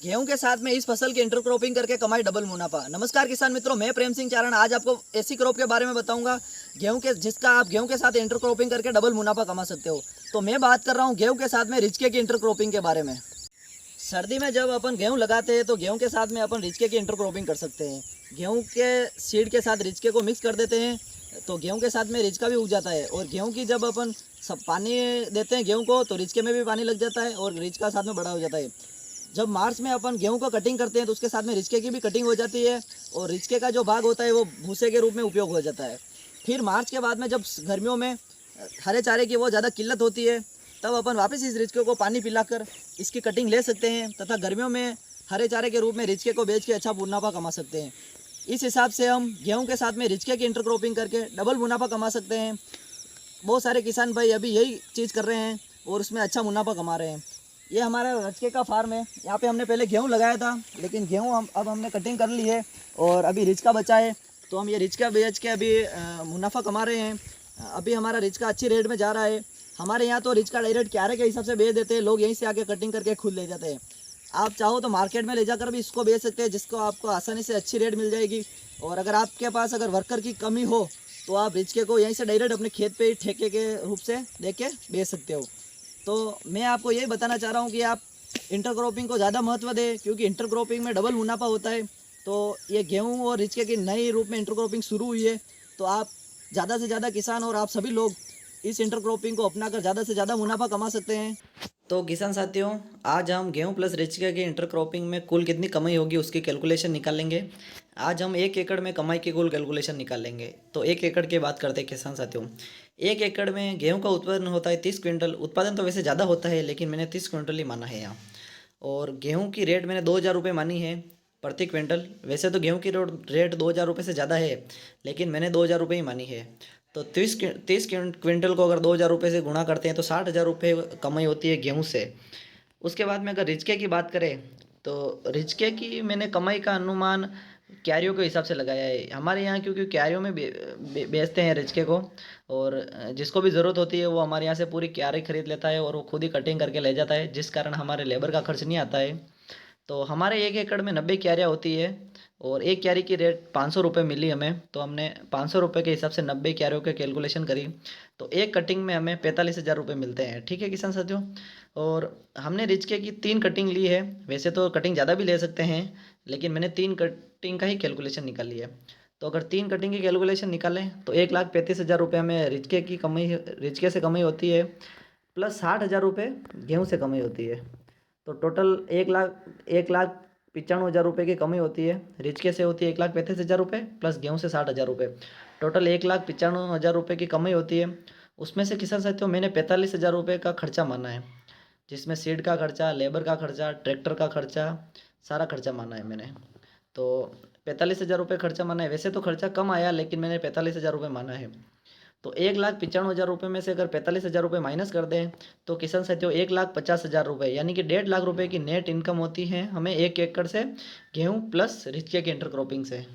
गेहूं के साथ में इस फसल की इंटरक्रॉपिंग करके कमाई डबल मुनाफा। नमस्कार किसान मित्रों, मैं प्रेम सिंह चारण आज आपको ऐसी क्रॉप के बारे में बताऊंगा जिसका आप गेहूं के साथ इंटरक्रॉपिंग करके डबल मुनाफा कमा सकते हो। तो मैं बात कर रहा हूं गेहूं के साथ में रिचके की इंटरक्रॉपिंग के बारे में। सर्दी में जब अपन गेहूं लगाते हैं तो गेहूं के साथ में अपन रिचके की इंटरक्रॉपिंग कर सकते हैं। गेहूं के सीड के साथ रिचके को मिक्स कर देते हैं तो गेहूं के साथ में रिचका भी उग जाता है। और गेहूं की जब अपन सब पानी देते हैं गेहूं को तो रिचके में भी पानी लग जाता है और रिचका साथ में बड़ा हो जाता है। जब मार्च में अपन गेहूं को कटिंग करते हैं तो उसके साथ में रिचके की भी कटिंग हो जाती है और रिचके का जो भाग होता है वो भूसे के रूप में उपयोग हो जाता है। फिर मार्च के बाद में जब गर्मियों में हरे चारे की वो ज़्यादा किल्लत होती है तब अपन वापस इस रिचके को पानी पिलाकर इसकी कटिंग ले सकते हैं तथा गर्मियों में हरे चारे के रूप में रिचके को बेच के अच्छा मुनाफा कमा सकते हैं। इस हिसाब से हम गेहूं के साथ में रिचके की इंटरक्रॉपिंग करके डबल मुनाफा कमा सकते हैं। बहुत सारे किसान भाई अभी यही चीज़ कर रहे हैं और उसमें अच्छा मुनाफा कमा रहे हैं। ये हमारा रचके का फार्म है। यहाँ पे हमने पहले गेहूं लगाया था लेकिन गेहूं अब हमने कटिंग कर ली है और अभी रिचका बचा है तो हम ये रिचका बेच के अभी मुनाफा कमा रहे हैं। अभी हमारा रिचका अच्छी रेट में जा रहा है। हमारे यहाँ तो रिचका डायरेक्ट क्यारे के हिसाब से बेच देते हैं, लोग यहीं से आके कटिंग करके खुद ले जाते हैं। आप चाहो तो मार्केट में ले जाकर भी इसको बेच सकते हैं जिसको आपको आसानी से अच्छी रेट मिल जाएगी। और अगर आपके पास अगर वर्कर की कमी हो तो आप रिचके को यहीं से डायरेक्ट अपने खेत पे ही ठेके के रूप से दे के बेच सकते हो। तो मैं आपको यही बताना चाह रहा हूँ कि आप इंटरक्रॉपिंग को ज़्यादा महत्व दें क्योंकि इंटरक्रॉपिंग में डबल मुनाफा होता है। तो ये गेहूं और रिचके की नई रूप में इंटरक्रॉपिंग शुरू हुई है तो आप ज़्यादा से ज़्यादा किसान और आप सभी लोग इस इंटरक्रॉपिंग को अपनाकर ज़्यादा से ज़्यादा मुनाफा कमा सकते हैं। तो किसान साथियों, आज हम गेहूं प्लस रिचके की इंटरक्रॉपिंग में कुल कितनी कमाई होगी उसकी कैलकुलेशन निकालेंगे। आज हम 1 एकड़ में कमाई की कुल कैलकुलेशन निकालेंगे। तो 1 एकड़ की बात करते हैं किसान साथियों। 1 एकड़ में गेहूं का उत्पादन होता है 30 क्विंटल। उत्पादन तो वैसे ज़्यादा होता है लेकिन मैंने 30 क्विंटल ही माना है यहाँ। और गेहूँ की रेट मैंने 2,000 रुपये मानी है प्रति क्विंटल। वैसे तो गेहूँ की रेट 2,000 रुपये से ज़्यादा है लेकिन मैंने 2,000 रुपये ही मानी है। तो 30 क्विंटल को अगर 2,000 रुपये से गुणा करते हैं तो 60,000 रुपये कमाई होती है गेहूँ से। उसके बाद में अगर रिचके की बात करें तो रिचके की मैंने कमाई का अनुमान क्यारियों के हिसाब से लगाया है। हमारे यहाँ क्योंकि क्यारियों में बेचते हैं रिचके को और जिसको भी ज़रूरत होती है वो हमारे यहाँ से पूरी क्यारी खरीद लेता है और वो खुद ही कटिंग करके ले जाता है जिस कारण हमारे लेबर का खर्च नहीं आता है। तो हमारे 1 एकड़ में 90 क्यारियाँ होती है और एक क्यारी की रेट 500 रुपये मिली हमें। तो हमने 500 रुपये के हिसाब से 90 क्यारियों के कैलकुलेशन करी तो एक कटिंग में हमें 45,000 रुपये मिलते हैं। ठीक है किसान साथियों। और हमने रिचके की 3 कटिंग ली है। वैसे तो कटिंग ज़्यादा भी ले सकते हैं लेकिन मैंने 3 कटिंग का ही कैलकुलेशन निकाल लिया। तो अगर 3 कटिंग की कैलकुलेशन निकालें तो 1,35,000 रुपये हमें रिचके से कमाई होती है प्लस 60,000 रुपये गेहूँ से कमाई होती है। तो टोटल 1,95,000 रुपये की कमी होती है। रिचके से होती है 1,35,000 रुपये प्लस गेहूँ से 60,000 रुपये। टोटल 1,95,000 रुपये की कमाई होती है। उसमें से किसान साथियों मैंने 45,000 रुपये का खर्चा माना है जिसमें सीड का खर्चा, लेबर का खर्चा, ट्रैक्टर का खर्चा, सारा खर्चा माना है मैंने। तो 45,000 रुपये खर्चा माना है। वैसे तो खर्चा कम आया लेकिन मैंने 45,000 रुपये माना है। तो 1,95,000 रुपये में से अगर 45,000 रुपये माइनस कर दें तो किसान साथियों 1,50,000 रुपये यानी कि 1.5 लाख रुपये की नेट इनकम होती है हमें 1 एकड़ से गेहूँ प्लस रिचके की इंटरक्रॉपिंग से।